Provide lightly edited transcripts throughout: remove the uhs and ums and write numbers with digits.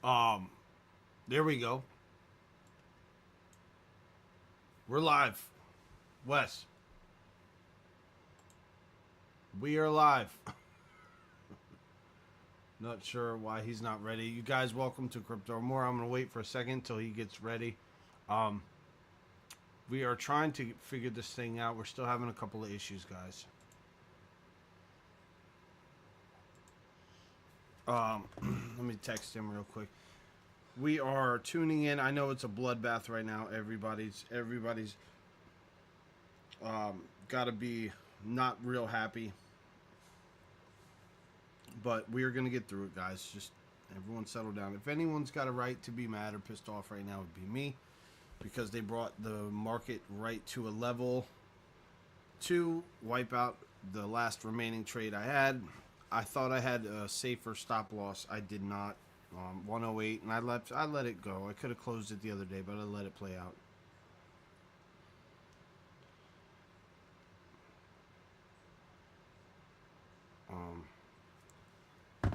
Um, there we go. We're live. Wes, we are live. Not sure why he's not ready. You guys, welcome to Crypto Remora. I'm gonna wait for a second until he gets ready. Um, we are trying to figure this thing out. We're still having a couple of issues, guys. Let me text him real quick. We are tuning in. I know it's a bloodbath right now. Everybody's got to be not real happy, but we are gonna get through it, guys. Just everyone settle down. If anyone's got a right to be mad or pissed off right now, it would be me, because they brought the market right to a level to wipe out the last remaining trade I had. I thought I had a safer stop loss. I did not. 108, and I let it go. I could have closed it the other day, but I let it play out.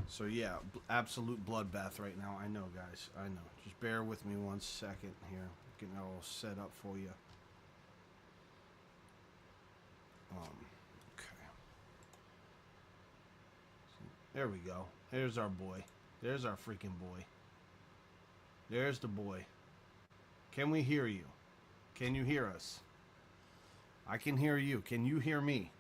So yeah, absolute bloodbath right now. I know, guys. I know. Just bear with me 1 second here. Getting it all set up for you. Okay. There we go. There's our boy. There's our freaking boy. There's the boy. Can we hear you? Can you hear us? I can hear you. Can you hear me?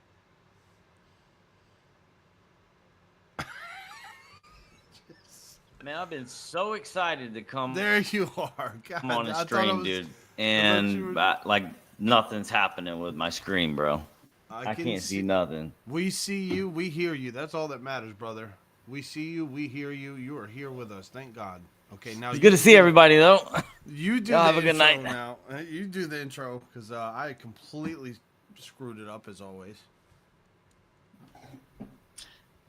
Man, I've been so excited to come There you are. God, on the I thought it stream, was, dude. I thought you And were, like nothing's happening with my screen, bro. I I can can't see see. nothing. We see you. We hear you. That's all that matters, brother. We see you. We hear you. You are here with us. Thank God. Okay, now It's you good to see do the, everybody, though. you do Y'all have the a good intro night. now. You do the intro, because I completely screwed it up as always.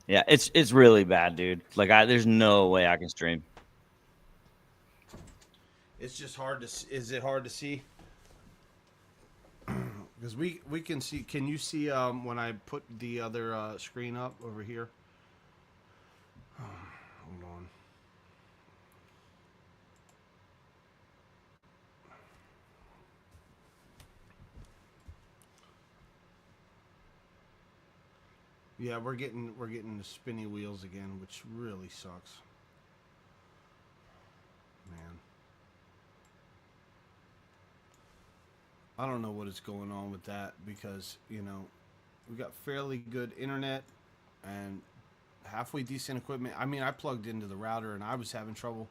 Yeah, it's really bad, dude. Like, there's no way I can stream. It's just hard to. Is it hard to see? Because we can see. Can you see when I put the other screen up over here? Hold on. Yeah, we're getting the spinny wheels again, which really sucks. Man. I don't know what is going on with that, because, we got fairly good internet and halfway decent equipment. I mean, I plugged into the router and I was having trouble.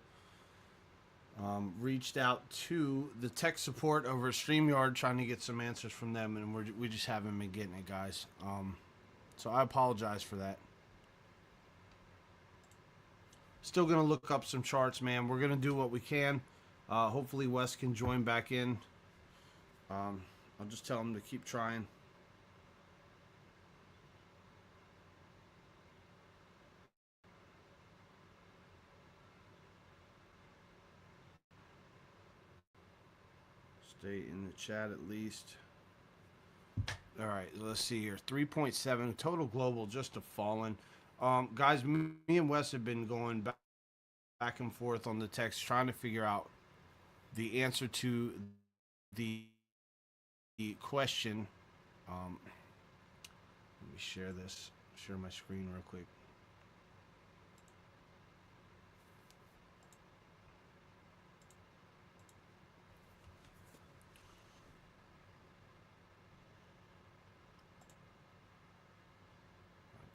Reached out to the tech support over at StreamYard trying to get some answers from them, and we just haven't been getting it, guys. So I apologize for that. Still going to look up some charts, man. We're going to do what we can. Hopefully Wes can join back in. I'll just tell him to keep trying. Stay in the chat at least. All right, let's see here. 3.7 total global, just a fallen. Guys, me and Wes have been going back and forth on the text, trying to figure out the answer to the question. Let me share this. Share my screen real quick.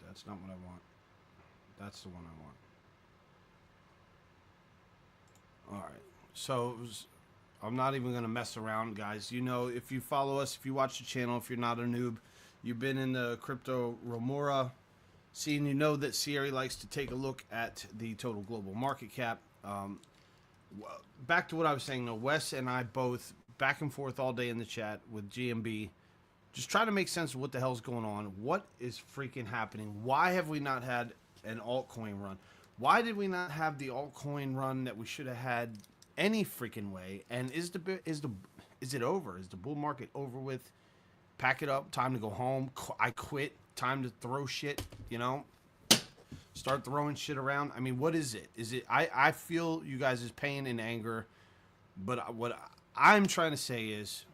That's not what I want. That's the one I want. All right. So I'm not even going to mess around, guys. If you follow us, if you watch the channel, if you're not a noob, you've been in the Crypto Remora scene, you know that Sierra likes to take a look at the total global market cap. Back to what I was saying, though, Wes and I both back and forth all day in the chat with GMB, just trying to make sense of what the hell's going on. What is freaking happening? Why have we not had an altcoin run? Why did we not have the altcoin run that we should have had any freaking way? And is it over? Is the bull market over with? Pack it up. Time to go home. I quit. Time to throw shit. start throwing shit around. I mean, what is it? Is it? I feel you guys' pain and anger, but what I'm trying to say is,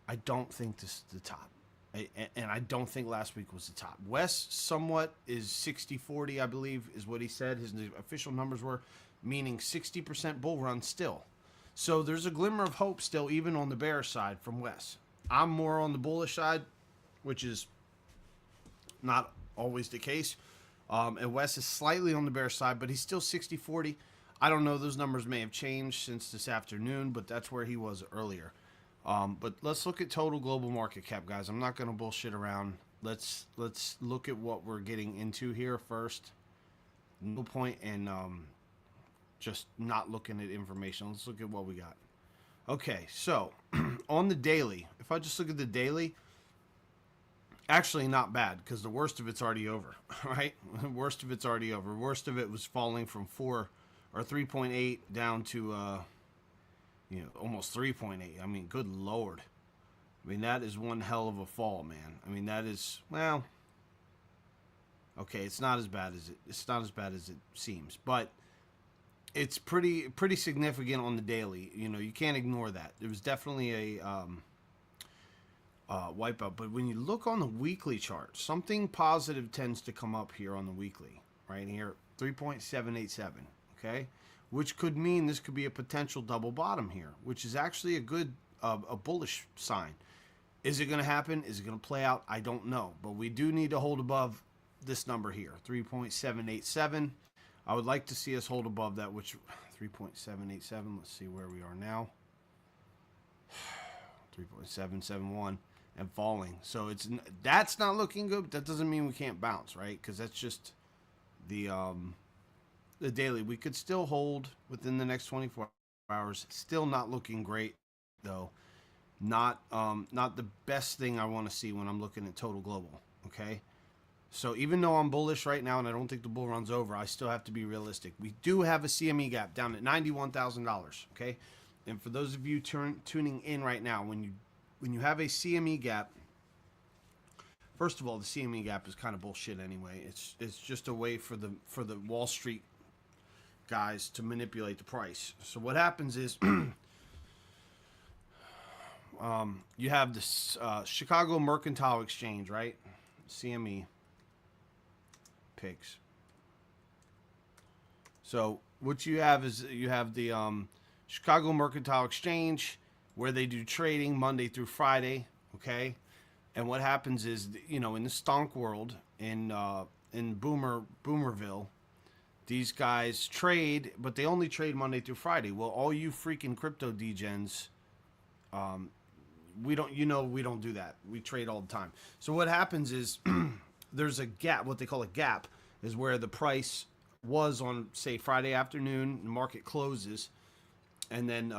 I don't think this is the top. And I don't think last week was the top. Wes somewhat is 60-40, I believe, is what he said. His official numbers were, meaning 60% bull run still. So there's a glimmer of hope still, even on the bearish side from Wes. I'm more on the bullish side, which is not always the case. And Wes is slightly on the bearish side, but he's still 60-40. I don't know. Those numbers may have changed since this afternoon, but that's where he was earlier. But let's look at total global market cap, guys. I'm not going to bullshit around. Let's look at what we're getting into here first. No point in just not looking at information. Let's look at what we got. Okay, so on the daily, if I just look at the daily, actually not bad because the worst of it's already over, right? The worst of it's already over. Worst of it was falling from 4 or 3.8 down to almost 3.8. I mean, good Lord. I mean, that is one hell of a fall, man. I mean, that is, well, okay, it's not as bad as it seems, but it's pretty significant on the daily. You can't ignore that. It was definitely a wipeout. But when you look on the weekly chart, something positive tends to come up here on the weekly, right here, 3.787, okay? Which could mean this could be a potential double bottom here, which is actually a good, a bullish sign. Is it going to happen? Is it going to play out? I don't know. But we do need to hold above this number here, 3.787. I would like to see us hold above that, which 3.787. Let's see where we are now. 3.771 and falling. So that's not looking good. But that doesn't mean we can't bounce, right? Because that's just the daily. We could still hold within the next 24 hours. Still not looking great, though. Not the best thing I want to see when I'm looking at total global. Okay. So even though I'm bullish right now and I don't think the bull run's over, I still have to be realistic. We do have a CME gap down at $91,000. Okay. And for those of you tuning in right now, when you have a CME gap, first of all, the CME gap is kind of bullshit anyway. It's just a way for the Wall Street guys to manipulate the price. So what happens is you have this Chicago Mercantile Exchange, right? CME picks. So what you have is you have the Chicago Mercantile Exchange, where they do trading Monday through Friday, okay? And what happens is, in the stonk world, in Boomerville, these guys trade, but they only trade Monday through Friday. Well, all you freaking crypto degens, we don't do that. We trade all the time. So what happens is there's a gap. What they call a gap is where the price was on, say, Friday afternoon, the market closes, and then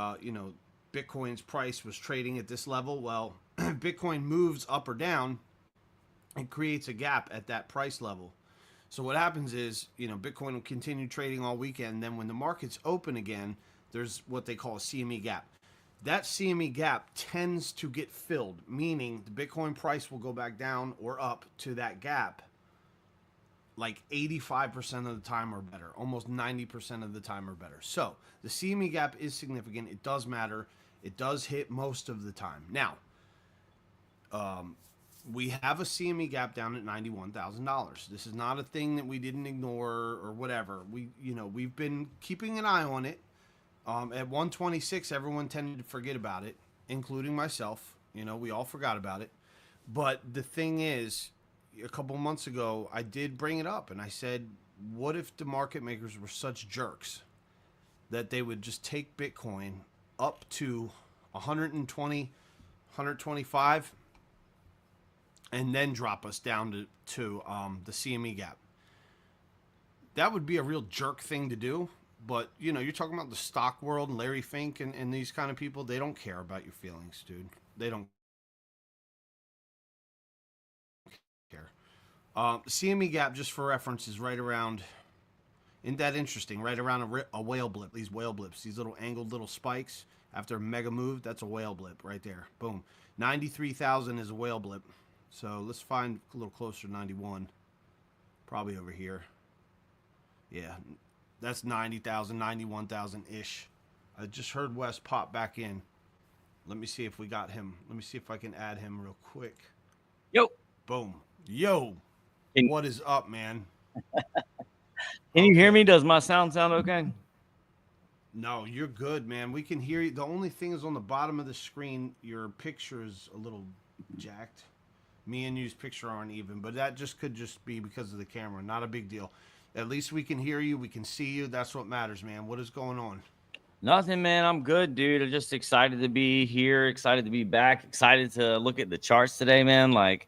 Bitcoin's price was trading at this level. Well, Bitcoin moves up or down and creates a gap at that price level. So what happens is, Bitcoin will continue trading all weekend. Then when the markets open again, there's what they call a CME gap. That CME gap tends to get filled, meaning the Bitcoin price will go back down or up to that gap like 85% of the time or better, almost 90% of the time or better. So the CME gap is significant. It does matter. It does hit most of the time. Now, we have a CME gap down at $91,000. This is not a thing that we didn't ignore or whatever. We've been keeping an eye on it. At 126, everyone tended to forget about it, including myself. We all forgot about it. But the thing is, a couple months ago, I did bring it up, and I said, what if the market makers were such jerks that they would just take Bitcoin up to 120, 125, and then drop us down to the CME gap? That would be a real jerk thing to do. But, you're talking about the stock world and Larry Fink and these kind of people. They don't care about your feelings, dude. They don't care. CME gap, just for reference, is right around, isn't that interesting? Right around a whale blip. These whale blips, these little angled little spikes after a mega move, that's a whale blip right there. Boom. 93,000 is a whale blip. So let's find a little closer to 91. Probably over here. Yeah, that's 90,000, 91,000-ish. I just heard Wes pop back in. Let me see if we got him. Let me see if I can add him real quick. Yo, Boom. Yo, can, what is up, man? can you hear Okay. me? Does my sound okay? No, you're good, man. We can hear you. The only thing is on the bottom of the screen, your picture is a little jacked. Me and you's picture aren't even, but that just could just be because of the camera. Not a big deal. At least we can hear you. We can see you. That's what matters, man. What is going on? Nothing, man. I'm good, dude. I'm just excited to be here, excited to be back, excited to look at the charts today, man. Like,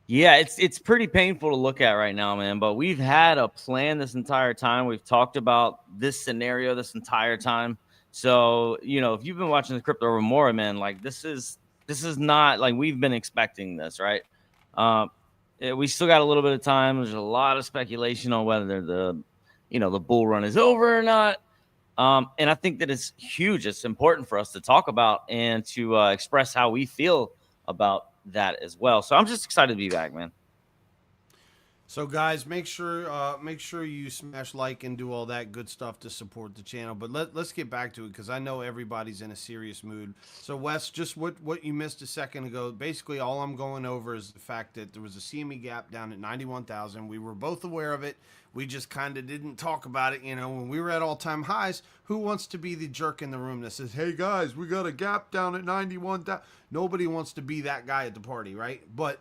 yeah, it's pretty painful to look at right now, man. But we've had a plan this entire time. We've talked about this scenario this entire time. So, if you've been watching the Crypto Remora, man, like this is not like we've been expecting this, right? We still got a little bit of time. There's a lot of speculation on whether the bull run is over or not. And I think that it's huge. It's important for us to talk about and to express how we feel about that as well. So I'm just excited to be back, man. So guys, make sure you smash like and do all that good stuff to support the channel. But let's get back to it because I know everybody's in a serious mood. So Wes, just what you missed a second ago, basically all I'm going over is the fact that there was a CME gap down at 91,000. We were both aware of it. We just kind of didn't talk about it. When we were at all-time highs, who wants to be the jerk in the room that says, "Hey guys, we got a gap down at 91,000." Nobody wants to be that guy at the party, right? But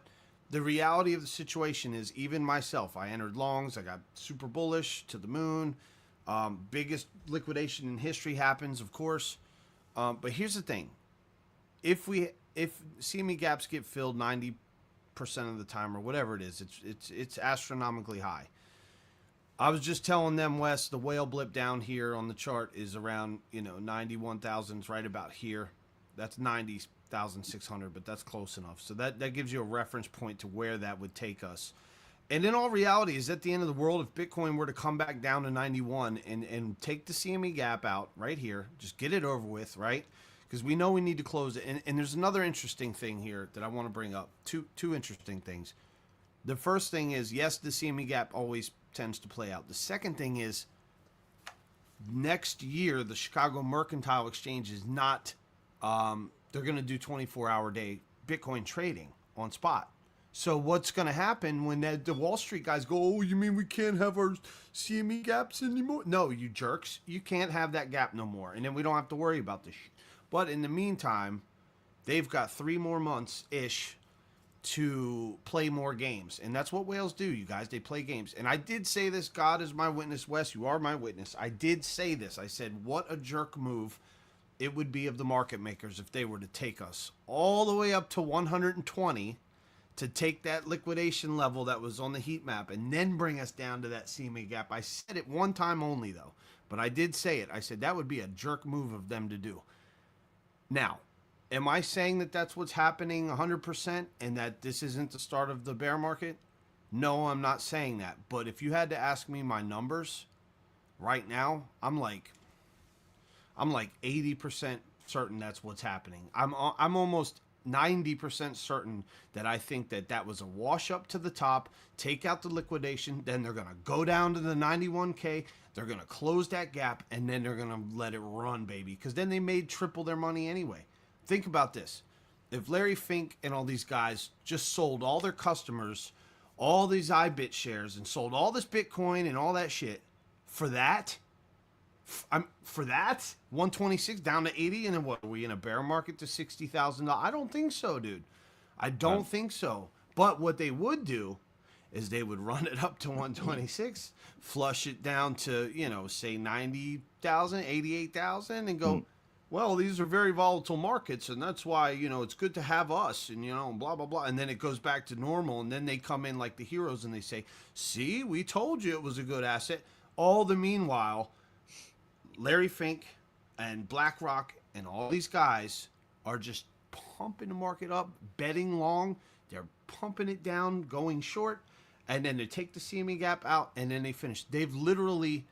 the reality of the situation is, even myself, I entered longs. I got super bullish to the moon. Biggest liquidation in history happens, of course. But here's the thing: if CME gaps get filled 90% of the time, or whatever it is, it's astronomically high. I was just telling them, Wes, the whale blip down here on the chart is around 91,000, right about here. That's 90,600, but that's close enough. So that gives you a reference point to where that would take us. And in all reality, is at the end of the world, if Bitcoin were to come back down to 91 and take the CME gap out right here, just get it over with, right? Because we know we need to close it. And there's another interesting thing here that I want to bring up. Two interesting things. The first thing is, yes, the CME gap always tends to play out. The second thing is, next year, the Chicago Mercantile Exchange is not... they're going to do 24-hour day Bitcoin trading on spot. So what's going to happen when the Wall Street guys go, "Oh, you mean we can't have our CME gaps anymore?" No, you jerks. You can't have that gap no more. And then we don't have to worry about this. But in the meantime, they've got 3 more months-ish to play more games. And that's what whales do, you guys. They play games. And I did say this. God is my witness. Wes, you are my witness. I did say this. I said, what a jerk move it would be of the market makers if they were to take us all the way up to 120 to take that liquidation level that was on the heat map and then bring us down to that CME gap. I said it one time only, though, but I did say it. I said that would be a jerk move of them to do. Now, am I saying that that's what's happening 100% and that this isn't the start of the bear market? No, I'm not saying that. But if you had to ask me my numbers right now, I'm like 80% certain that's what's happening. I'm almost 90% certain that I think that was a wash up to the top, take out the liquidation, then they're going to go down to the 91K, they're going to close that gap, and then they're going to let it run, baby, because then they made triple their money anyway. Think about this. If Larry Fink and all these guys just sold all their customers all these iBit shares and sold all this Bitcoin and all that shit for that, for that 126 down to 80, and then what, are we in a bear market to $60,000? I don't think so, dude. I don't think so. But what they would do is they would run it up to 126, flush it down to, say 90,000, 88,000, and go, well, these are very volatile markets, and that's why, it's good to have us, and, blah, blah, blah. And then it goes back to normal, and then they come in like the heroes, and they say, see, we told you it was a good asset. All the meanwhile, Larry Fink and BlackRock and all these guys are just pumping the market up, betting long. They're pumping it down, going short, and then they take the CME gap out, and then they finish. They've literally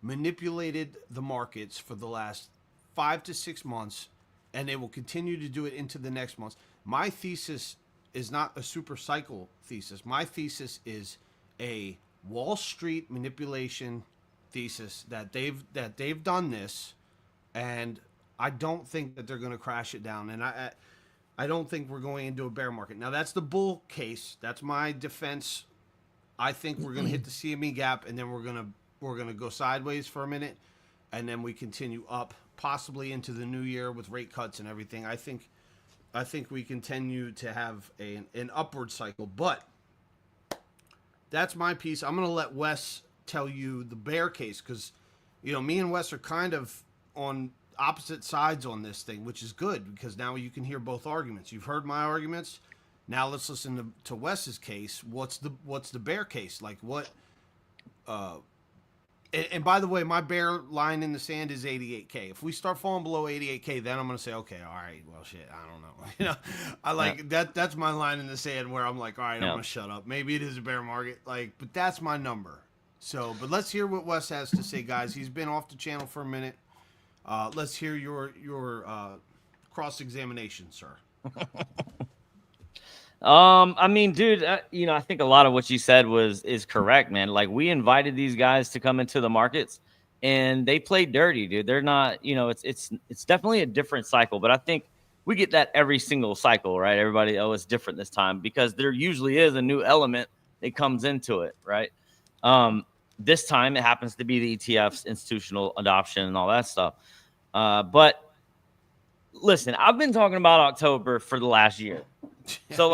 manipulated the markets for the last 5 to 6 months, and they will continue to do it into the next months. My thesis is not a super cycle thesis. My thesis is a Wall Street manipulation thesis that they've done this, and I don't think that they're going to crash it down. And I don't think we're going into a bear market. Now that's the bull case. That's my defense. I think we're going to hit the CME gap, and then we're gonna go sideways for a minute, and then we continue up, possibly into the new year with rate cuts and everything. I think we continue to have an upward cycle, but that's my piece. I'm going to let Wes tell you the bear case, because, me and Wes are kind of on opposite sides on this thing, which is good, because now you can hear both arguments. You've heard my arguments. Now let's listen to Wes's case. What's the bear case? Like what? And by the way, my bear line in the sand is 88K. If we start falling below 88K, then I'm going to say, okay, all right, well, shit, I don't know. I like that. That's my line in the sand where I'm like, all right, I'm going to shut up. Maybe it is a bear market, but that's my number. So, but let's hear what Wes has to say, guys. He's been off the channel for a minute. Let's hear your cross-examination, sir. I mean, dude, I think a lot of what you said is correct, man. Like, we invited these guys to come into the markets, and they played dirty, dude. They're not, it's definitely a different cycle, but I think we get that every single cycle, right? Everybody, it's different this time, because there usually is a new element that comes into it, right? This time it happens to be the ETFs, institutional adoption, and all that stuff. But listen, I've been talking about October for the last year. So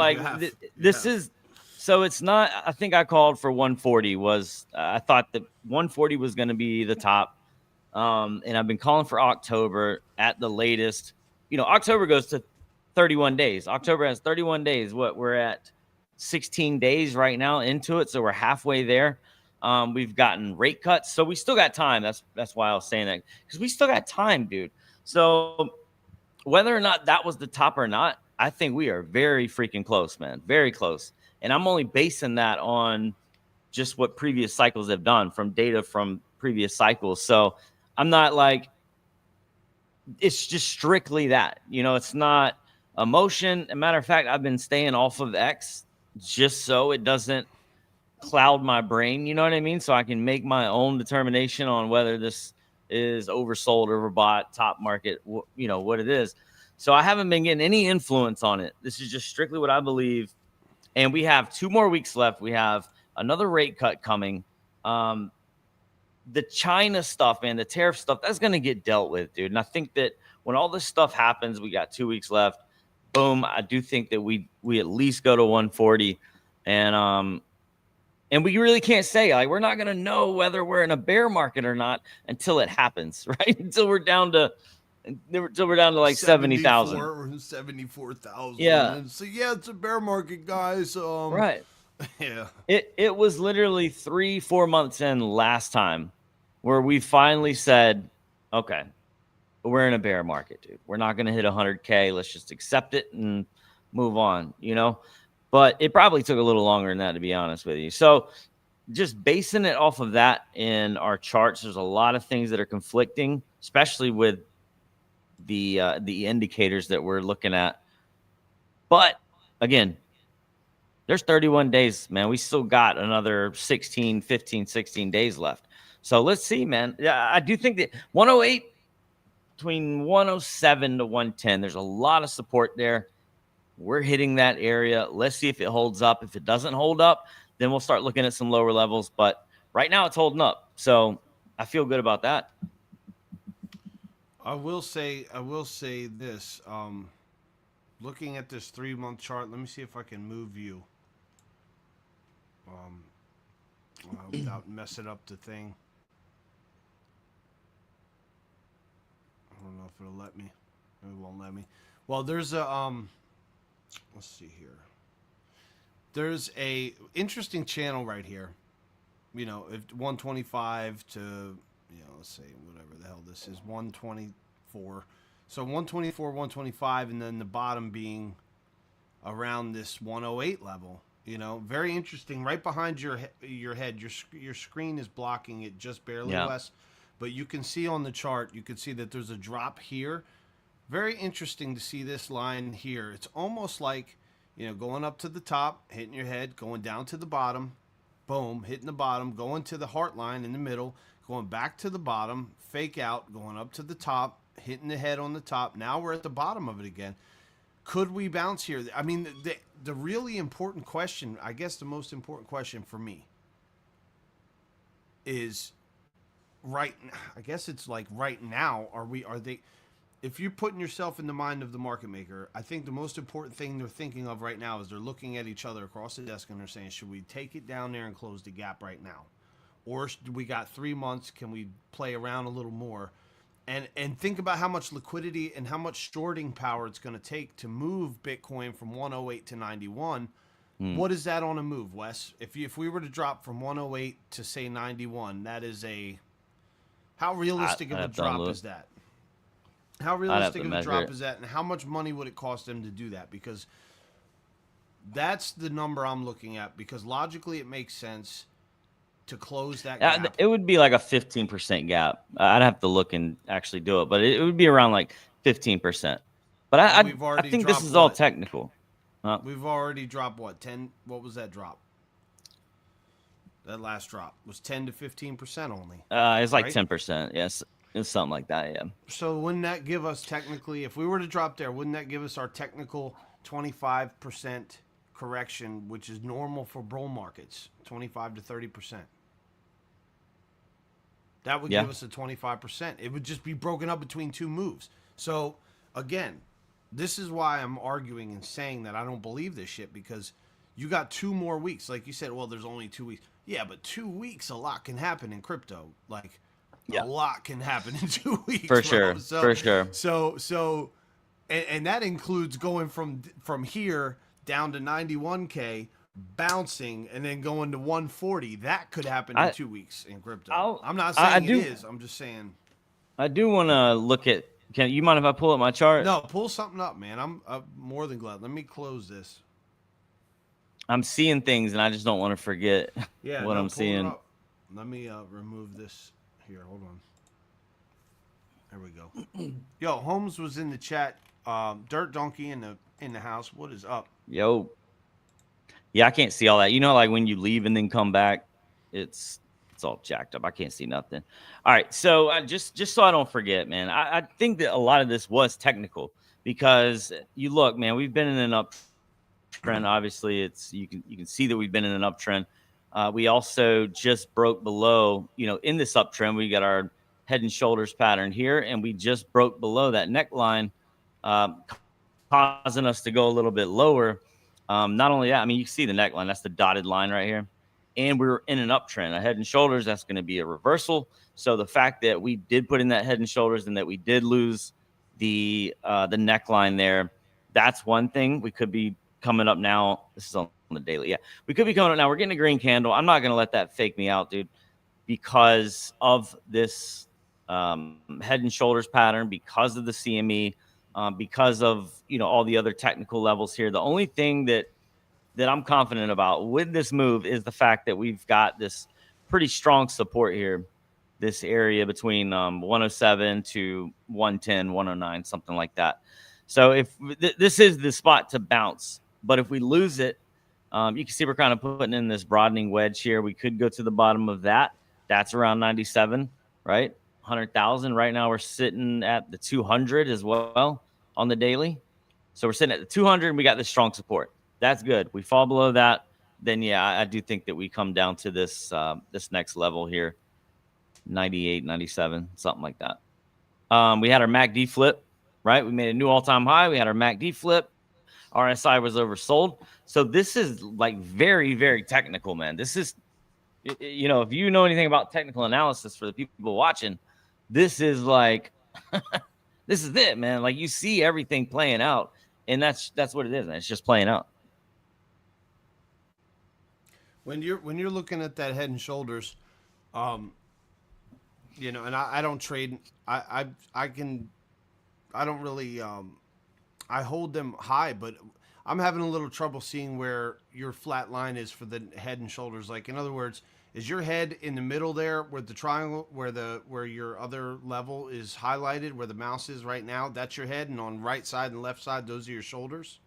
this is, so it's not, I think I called for 140 I thought that 140 was going to be the top. And I've been calling for October at the latest. October goes to 31 days. October has 31 days. We're at 16 days right now into it. So we're halfway there. We've gotten rate cuts. So we still got time. That's why I was saying that, because we still got time, dude. So whether or not that was the top or not, I think we are very freaking close, man. Very close. And I'm only basing that on just what previous cycles have done, from data from previous cycles. So I'm not like, it's just strictly that. It's not emotion. As a matter of fact, I've been staying off of X just so it doesn't cloud my brain. You know what I mean? So I can make my own determination on whether this is oversold, overbought, top market, what it is. So I haven't been getting any influence on it. This is just strictly what I believe. And we have 2 more weeks left. We have another rate cut coming. The China stuff, man, the tariff stuff, that's going to get dealt with, dude. And I think that when all this stuff happens, we got 2 weeks left. Boom. I do think that we at least go to 140. And we really can't say, like, we're not going to know whether we're in a bear market or not until it happens, right? Until we're down to like 70,000, 74,000. Yeah. So it's a bear market, guys. Right. Yeah. It was literally 3-4 months in last time where we finally said, okay, we're in a bear market, dude. We're not going to hit 100K. Let's just accept it and move on, But it probably took a little longer than that, to be honest with you. So just basing it off of that in our charts, there's a lot of things that are conflicting, especially with the indicators that we're looking at. But again, there's 31 days, man. We still got another 16 days left. So let's see, man. Yeah, I do think that 108 between 107 to 110, there's a lot of support there. We're hitting that area. Let's see if it holds up. If it doesn't hold up, then we'll start looking at some lower levels. But right now it's holding up. So I feel good about that. I will say this. Looking at this 3-month chart, let me see if I can move you. Without messing up the thing. I don't know if it'll let me. It won't let me. Well, there's a let's see here. There's a interesting channel right here. If 125 to, let's say whatever the hell this is, 124. So 124, 125, and then the bottom being around this 108 level. Very interesting. Right behind your head, your screen is blocking it just barely, Wes. But you can see on the chart, you can see that there's a drop here. Very interesting to see this line here. It's almost like, going up to the top, hitting your head, going down to the bottom, boom, hitting the bottom, going to the heart line in the middle, going back to the bottom, fake out, going up to the top, hitting the head on the top. Now we're at the bottom of it again. Could we bounce here? I mean, the really important question, I guess the most important question for me is I guess it's like right now, are they, if you're putting yourself in the mind of the market maker, I think the most important thing they're thinking of right now is they're looking at each other across the desk and they're saying, should we take it down there and close the gap right now? Or we got 3 months, can we play around a little more? And think about how much liquidity and how much shorting power it's going to take to move Bitcoin from 108 to 91. What is that on a move, Wes? If we were to drop from 108 to say 91, that is how realistic of a drop is that? How realistic of a drop is that, and how much money would it cost them to do that? Because that's the number I'm looking at. Because logically, it makes sense to close that gap. It would be like a 15% gap. I'd have to look and actually do it, but it would be around like 15%. But I think this is all technical. We've already dropped what, 10? What was that drop? That last drop was 10 to 15% only. It's like 10%. Yes, it's something like that. Yeah. So wouldn't that give us technically, if we were to drop there, wouldn't that give us our technical 25% correction, which is normal for bull markets, 25 to 30%? That would give us a 25%. It would just be broken up between two moves. So, again, this is why I'm arguing and saying that I don't believe this shit, because you got 2 more weeks. Like you said, well, there's only 2 weeks. Yeah, but 2 weeks, a lot can happen in crypto. Like, a lot can happen in 2 weeks. For sure, for sure. So, and that includes going from here down to 91K, bouncing, and then going to 140. That could happen in 2 weeks in crypto. I'm not saying it is. I'm just saying. I do want to look at. Can you mind if I pull up my chart? No, pull something up, man. I'm more than glad. Let me close this. I'm seeing things, and I just don't want to forget what I'm seeing. Let me remove this here. Hold on. There we go. Yo, Holmes was in the chat. Dirt Donkey in the house. What is up? Yo. Yeah, I can't see all that. You know, like when you leave and then come back, it's all jacked up. I can't see nothing. All right, so just so I don't forget, man, I think that a lot of this was technical, because you look, man, we've been in an uptrend. Obviously, you can see that we've been in an uptrend. We also just broke below, in this uptrend, we got our head and shoulders pattern here, and we just broke below that neckline, causing us to go a little bit lower. Not only that, I mean, you can see the neckline. That's the dotted line right here. And we're in an uptrend. A head and shoulders, that's going to be a reversal. So the fact that we did put in that head and shoulders and that we did lose the neckline there, that's one thing. We could be coming up now. This is on the daily. Yeah, we could be coming up now. We're getting a green candle. I'm not going to let that fake me out, dude, because of this head and shoulders pattern, because of the CME, because of all the other technical levels here. The only thing that I'm confident about with this move is the fact that we've got this pretty strong support here, this area between 107 to 110, 109, something like that. So if this is the spot to bounce, but if we lose it, you can see we're kind of putting in this broadening wedge here. We could go to the bottom of that. That's around 97, right? 100,000. Right now we're sitting at the 200 as well on the daily. So we're sitting at the 200 and we got this strong support. That's good. We fall below that, then I do think that we come down to this this next level here, 98, 97, something like that. We had our MACD flip, right? We made a new all-time high. We had our MACD flip. RSI was oversold. So this is like very, very technical, man. This is, if you know anything about technical analysis for the people watching, this is like, this is it, man. Like you see everything playing out, and that's what it is, man. It's just playing out. When you're looking at that head and shoulders, and I don't trade. I don't really. I hold them high, but I'm having a little trouble seeing where your flat line is for the head and shoulders. Like, in other words, is your head in the middle there, where the triangle, where your other level is highlighted, where the mouse is right now? That's your head, and on right side and left side, those are your shoulders.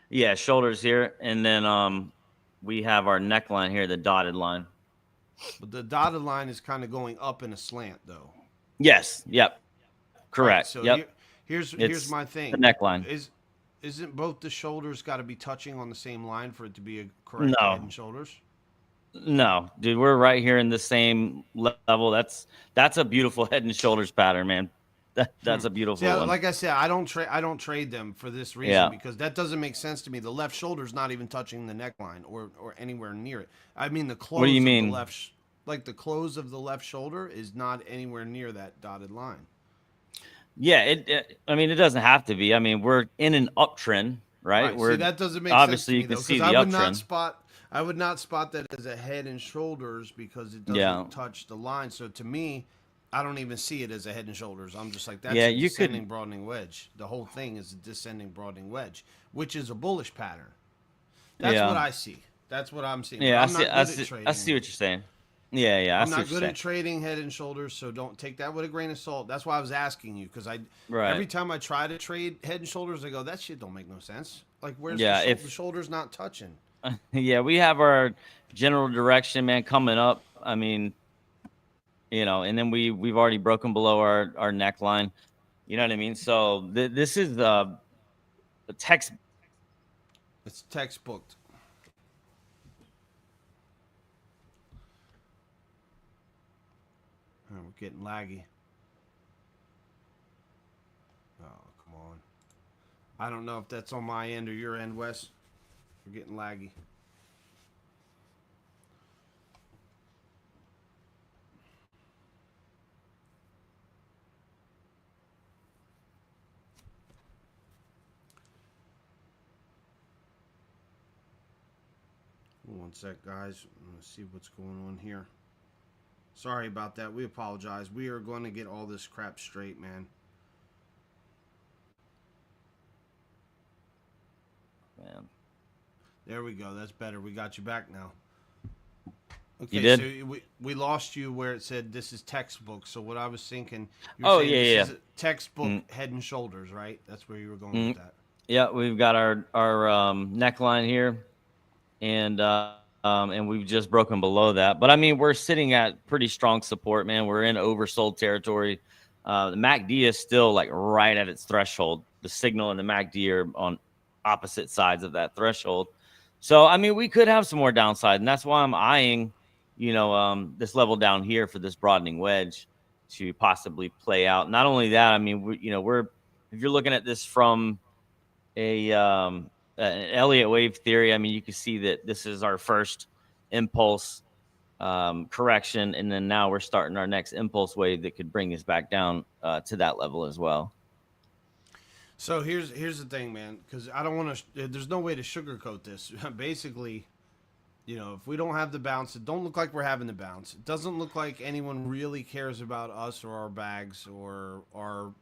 Yeah, shoulders here, and then we have our neckline here, the dotted line. But the dotted line is kind of going up in a slant, though. Yes. Yep. Correct. Right. So Yep. here's It's my the thing. neckline. Isn't both the shoulders got to be touching on the same line for it to be a correct head No. and shoulders? No, dude, we're right here in the same level. That's a beautiful head and shoulders pattern, man. That's a beautiful See, one. like I said, I don't trade them for this reason Yeah. because that doesn't make sense to me. The left shoulder's not even touching the neckline or anywhere near it. I mean, the close What do you of mean? the left, like the close of the left shoulder is not anywhere near that dotted line. Yeah, I mean, it doesn't have to be. I mean, we're in an uptrend, right? Right. We're See, that doesn't make sense to obviously me you can though, see because the I would not uptrend. spot. I would not spot that as a head and shoulders because it doesn't Yeah. touch the line. So to me, I don't even see it as a head and shoulders. I'm just like, that's Yeah, a you descending could. broadening wedge. The whole thing is a descending broadening wedge, which is a bullish pattern. That's what Yeah. I see. That's what I'm seeing. But Yeah, I I'm see. not I good at see. I see trading. what you're saying. Yeah, yeah, I I'm see what not you're good saying. at trading head and shoulders, so don't take that with a grain of salt. That's why I was asking you because Right. every time I try to trade head and shoulders, I go, that shit don't make no sense. Like, where's Yeah, the if shoulders not touching? yeah, we have our general direction, man, coming up. I mean, and then we've already broken below our neckline. You know what I mean? So this is the text. It's textbook. Oh, we're getting laggy. Oh, come on. I don't know if that's on my end or your end, Wes. We're getting laggy. One sec, guys. I'm going to see what's going on here. Sorry about that. We apologize. We are going to get all this crap straight, man. Man. There we go. That's better. We got you back now. Okay, You did? so we lost you where it said this is textbook. So what I was thinking, you Oh, were saying yeah, this is textbook head and shoulders, right? That's where you were going with that. Yeah, we've got our neckline here, and we've just broken below that. But I mean, we're sitting at pretty strong support, man. We're in oversold territory. The MACD is still like right at its threshold. The signal and the MACD are on opposite sides of that threshold. So I mean, we could have some more downside, and that's why I'm eyeing, this level down here for this broadening wedge to possibly play out. Not only that, I mean, we're if you're looking at this from an Elliott wave theory, I mean, you can see that this is our first impulse correction, and then now we're starting our next impulse wave that could bring us back down to that level as well. So here's the thing, man, because I don't want to. There's no way to sugarcoat this. Basically, if we don't have the bounce, it don't look like we're having the bounce. It doesn't look like anyone really cares about us or our bags or our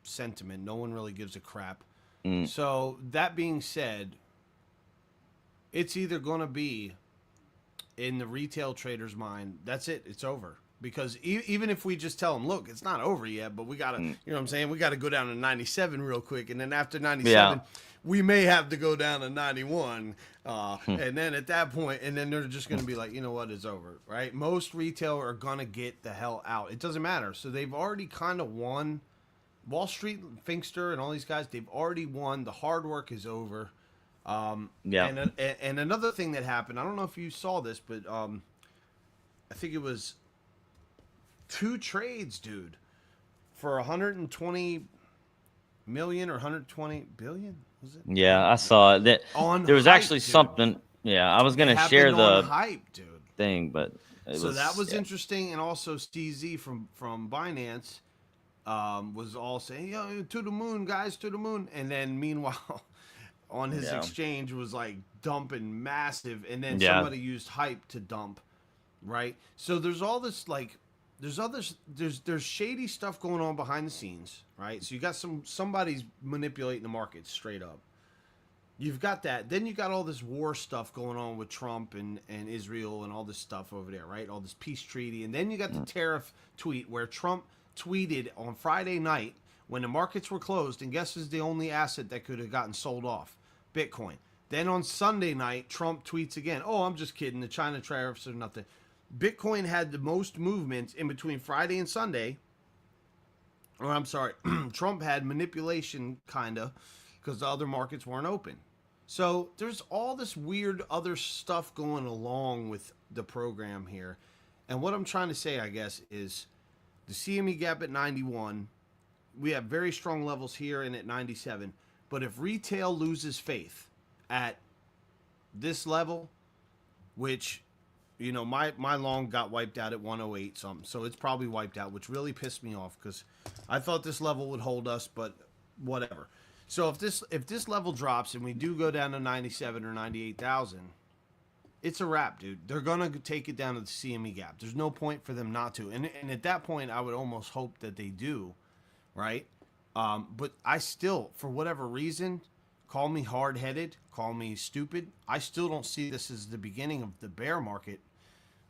sentiment. No one really gives a crap. So that being said, it's either going to be in the retail trader's mind, that's it, it's over. Because even if we just tell them, look, it's not over yet, but we got to, you know what I'm saying? We got to go down to 97 real quick. And then after 97, we may have to go down to 91. And then at that point, and then they're just going to be like, you know what, it's over, right? Most retail are going to get the hell out. It doesn't matter. So they've already kind of won. Wall Street, Finkster, and all these guys, they've already won. The hard work is over. And another thing that happened, I don't know if you saw this, but I think it was 2 trades, dude, for 120 million or 120 billion, was it? Yeah, I saw it. That there was hype, actually dude. something. Yeah, I was gonna share the hype, dude. thing, but that was interesting. And also CZ from Binance was all saying, yo, to the moon, guys, to the moon. And then meanwhile, on his exchange was like dumping massive. And then somebody used hype to dump, right? So there's all this like, there's shady stuff going on behind the scenes, right? So you got somebody's manipulating the market straight up. You've got that. Then you got all this war stuff going on with Trump and Israel and all this stuff over there, right? All this peace treaty. And then you got the tariff tweet where Trump tweeted on Friday night when the markets were closed, and guess who's the only asset that could have gotten sold off? Bitcoin. Then on Sunday night, Trump tweets again, oh, I'm just kidding. The China tariffs are nothing. Bitcoin had the most movement in between Friday and Sunday. Or I'm sorry, Trump had manipulation, kind of, because the other markets weren't open. So there's all this weird other stuff going along with the program here. And what I'm trying to say, I guess, is the CME gap at 91. We have very strong levels here and at 97. But if retail loses faith at this level, which, you know, my long got wiped out at 108 something. So it's probably wiped out, which really pissed me off because I thought this level would hold us, but whatever. So if this level drops and we do go down to 97 or 98,000, it's a wrap, dude. They're going to take it down to the CME gap. There's no point for them not to. And at that point, I would almost hope that they do, right? But I still, for whatever reason, call me hard-headed, call me stupid, I still don't see this as the beginning of the bear market.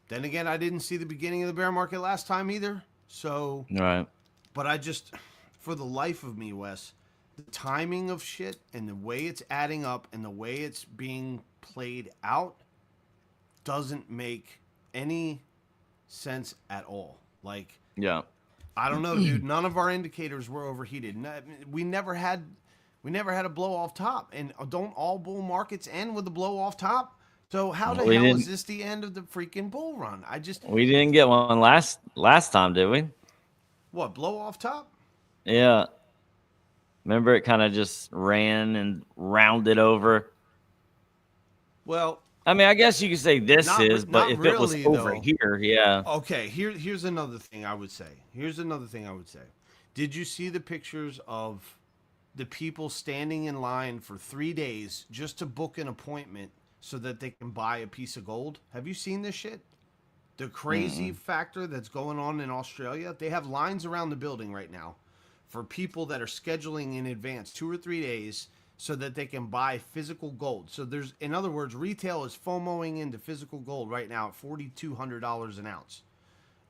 Then again, I didn't see the beginning of the bear market last time either. So, right. But I just, for the life of me, Wes, the timing of shit and the way it's adding up and the way it's being played out doesn't make any sense at all. Like, yeah, I don't know, dude. None of our indicators were overheated. We never had a blow off top, and don't all bull markets end with a blow off top? So how the hell is this the end of the freaking bull run? We didn't get one last time, did we? What, blow off top? Yeah. Remember, it kind of just ran and rounded over. Well, I mean, I guess you could say this is, but if it was over here, yeah. Okay, here's another thing I would say. Did you see the pictures of the people standing in line for 3 days just to book an appointment so that they can buy a piece of gold? Have you seen this shit? The crazy factor that's going on in Australia? They have lines around the building right now for people that are scheduling in advance 2 or 3 days so that they can buy physical gold. So there's, in other words, retail is FOMOing into physical gold right now at $4,200 an ounce.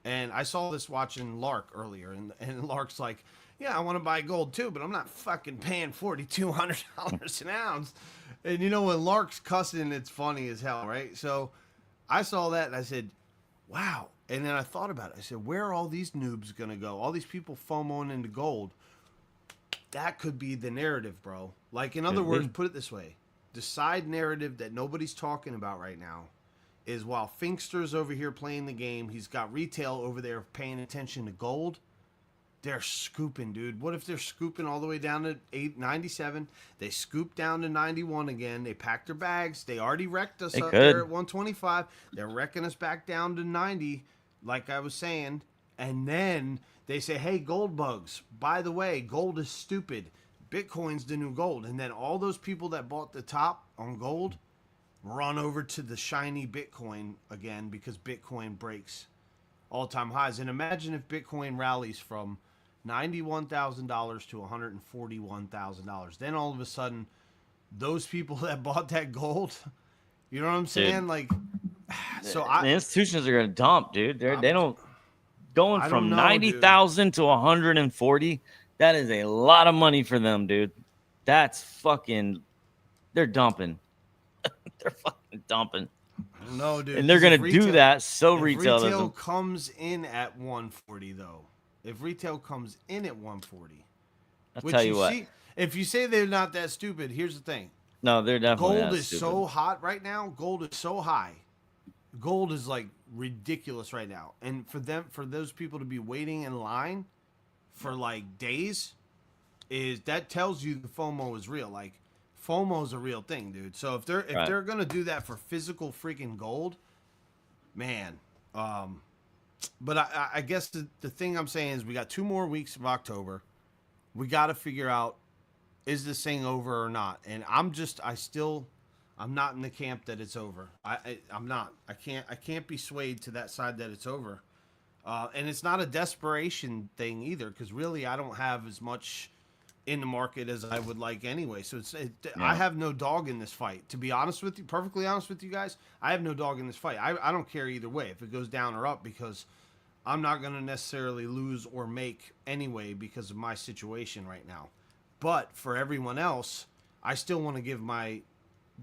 And I saw this watching Lark earlier, and Lark's like, yeah, I want to buy gold too, but I'm not fucking paying $4,200 an ounce. And you know, when Lark's cussing, it's funny as hell, right? So I saw that and I said, wow. And then I thought about it. I said, where are all these noobs going to go? All these people FOMOing into gold. That could be the narrative, bro. Like, in other words, put it this way. The side narrative that nobody's talking about right now is while Finkster's over here playing the game, he's got retail over there paying attention to gold. They're scooping, dude. What if they're scooping all the way down to 97? They scoop down to 91 again. They pack their bags. They already wrecked us up there at 125. They're wrecking us back down to 90, like I was saying. And then they say, hey, gold bugs, by the way, gold is stupid. Bitcoin's the new gold. And then all those people that bought the top on gold run over to the shiny Bitcoin again because Bitcoin breaks all-time highs. And imagine if Bitcoin rallies from $91,000 to $141,000. Then all of a sudden, those people that bought that gold, you know what I'm saying? Dude, like, so the institutions are going to dump, dude. They don't going from 90,000 to 140. That is a lot of money for them, dude. That's fucking. They're dumping. They're fucking dumping. I don't know, dude. And they're going to do that so retail doesn't. Comes in at 140 though. If retail comes in at 140, I'll tell you what. If you say they're not that stupid, here's the thing. No, they're definitely gold is so hot right now. Gold is so high. Gold is like ridiculous right now. And for those people to be waiting in line for like days, that tells you the FOMO is real. Like, FOMO is a real thing, dude. So if they're gonna do that for physical freaking gold, man. But I guess the thing I'm saying is we got 2 more weeks of October. We got to figure out, is this thing over or not? And I'm not in the camp that it's over. I'm not. I can't be swayed to that side that it's over. And it's not a desperation thing either, because really I don't have as much in the market as I would like anyway. So I have no dog in this fight. To be honest with you, perfectly honest with you guys, I have no dog in this fight. I don't care either way if it goes down or up, because I'm not going to necessarily lose or make anyway because of my situation right now. But for everyone else, I still want to give my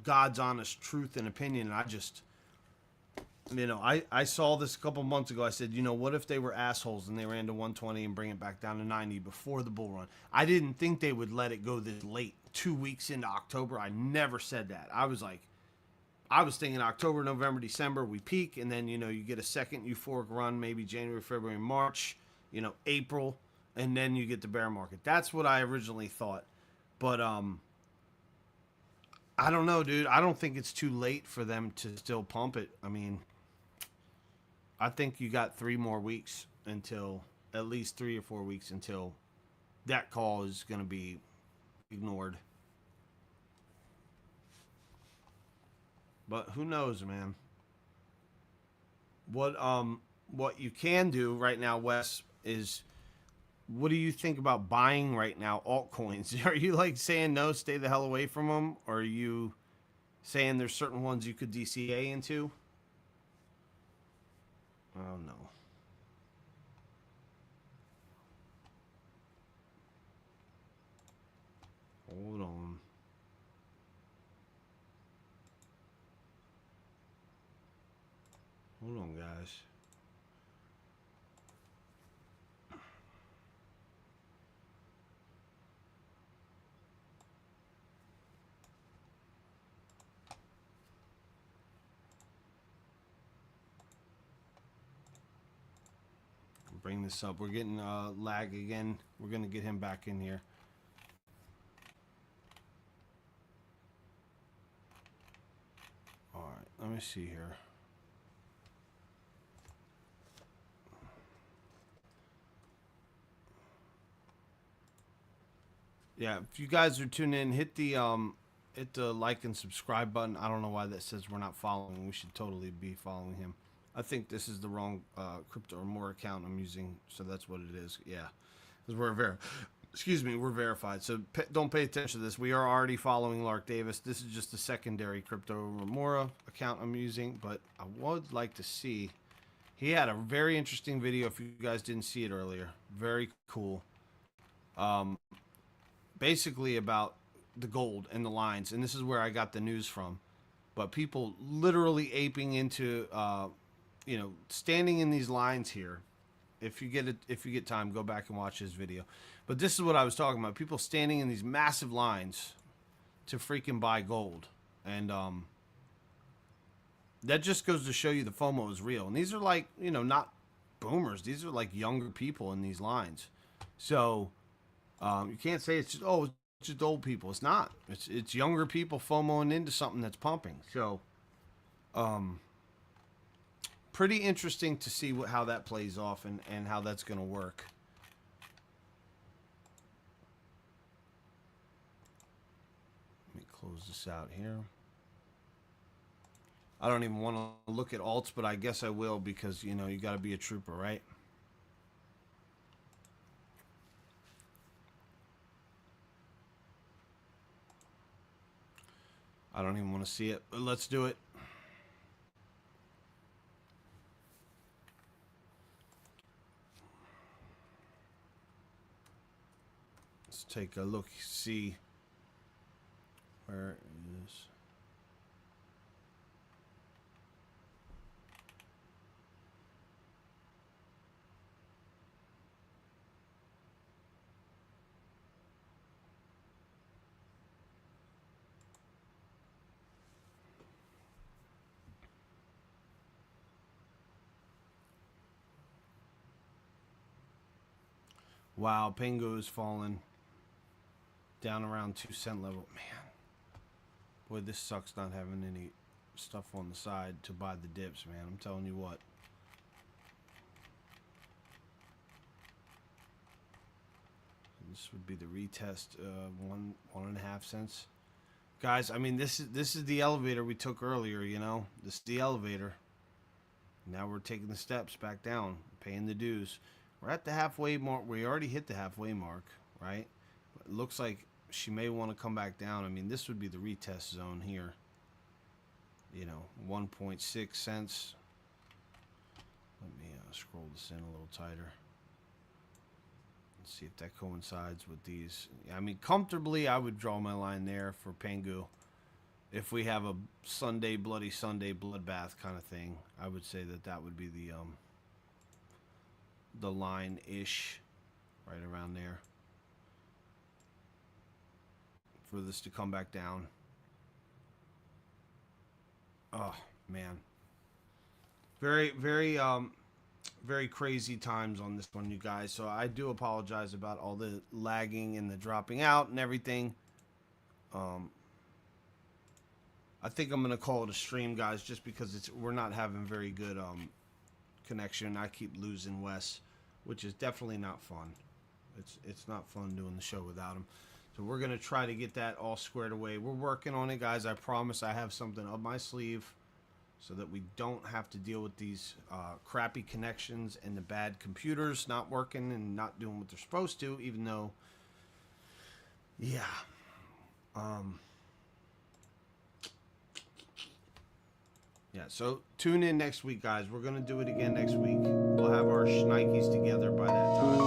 God's honest truth and opinion. And I just, I saw this a couple months ago. I said, what if they were assholes and they ran to 120 and bring it back down to 90 before the bull run? I didn't think they would let it go this late, 2 weeks into October. I never said that. I was thinking October, November, December, we peak, and then, you get a second euphoric run, maybe January, February, March, April, and then you get the bear market. That's what I originally thought. But I don't know, dude. I don't think it's too late for them to still pump it. I mean, I think you got 3 more weeks until, at least 3 or 4 weeks until that call is going to be ignored. But who knows, man? What you can do right now, Wes, is what do you think about buying right now altcoins? Are you like saying no, stay the hell away from them? Or are you saying there's certain ones you could DCA into? Oh no. Hold on. Hold on, guys. Bring this up. We're getting lag again. We're going to get him back in here. All right, let me see here. Yeah, if you guys are tuning in, hit the like and subscribe button. I don't know why that says we're not following. We should totally be following him. I think this is the wrong Crypto Remora account I'm using, so that's what it is. Yeah, because we're verified. So don't pay attention to this. We are already following Lark Davis. This is just a secondary Crypto Remora account I'm using, but I would like to see. He had a very interesting video. If you guys didn't see it earlier, very cool. Basically about the gold and the lines, and this is where I got the news from. But people literally aping into. Standing in these lines here. If you get time, go back and watch this video. But this is what I was talking about. People standing in these massive lines to freaking buy gold. And that just goes to show you the FOMO is real. And these are like, not boomers. These are like younger people in these lines. So you can't say it's just old people. It's not. It's younger people FOMOing into something that's pumping. So pretty interesting to see how that plays off and how that's going to work. Let me close this out here. I don't even want to look at alts, but I guess I will because, you got to be a trooper, right? I don't even want to see it, but let's do it. Let's take a look, see where it is. Wow, Pingo is falling down around 2 cent level. Man, boy, this sucks not having any stuff on the side to buy the dips, man. I'm telling you what. This would be the retest, 1.5 cents. Guys, I mean, this is the elevator we took earlier, This is the elevator. Now we're taking the steps back down, paying the dues. We're at the halfway mark. We already hit the halfway mark, right? But it looks like she may want to come back down. I mean, this would be the retest zone here. 1.6 cents. Let me scroll this in a little tighter. Let's see if that coincides with these. I mean, comfortably, I would draw my line there for Pengu. if we have a Sunday, Bloody Sunday bloodbath kind of thing, I would say that that would be the line-ish, right around there, for this to come back down. Oh man, very very crazy times on this one, you guys. So I do apologize about all the lagging and the dropping out and everything. I think I'm gonna call it a stream, guys, just because we're not having very good connection. I keep losing Wes, which is definitely not fun. It's not fun doing the show without him. So we're gonna try to get that all squared away. We're working on it, guys. I promise I have something up my sleeve so that we don't have to deal with these crappy connections and the bad computers not working and not doing what they're supposed to, even though, yeah. Yeah, so tune in next week, guys. We're going to do it again next week. We'll have our shnikes together by that time.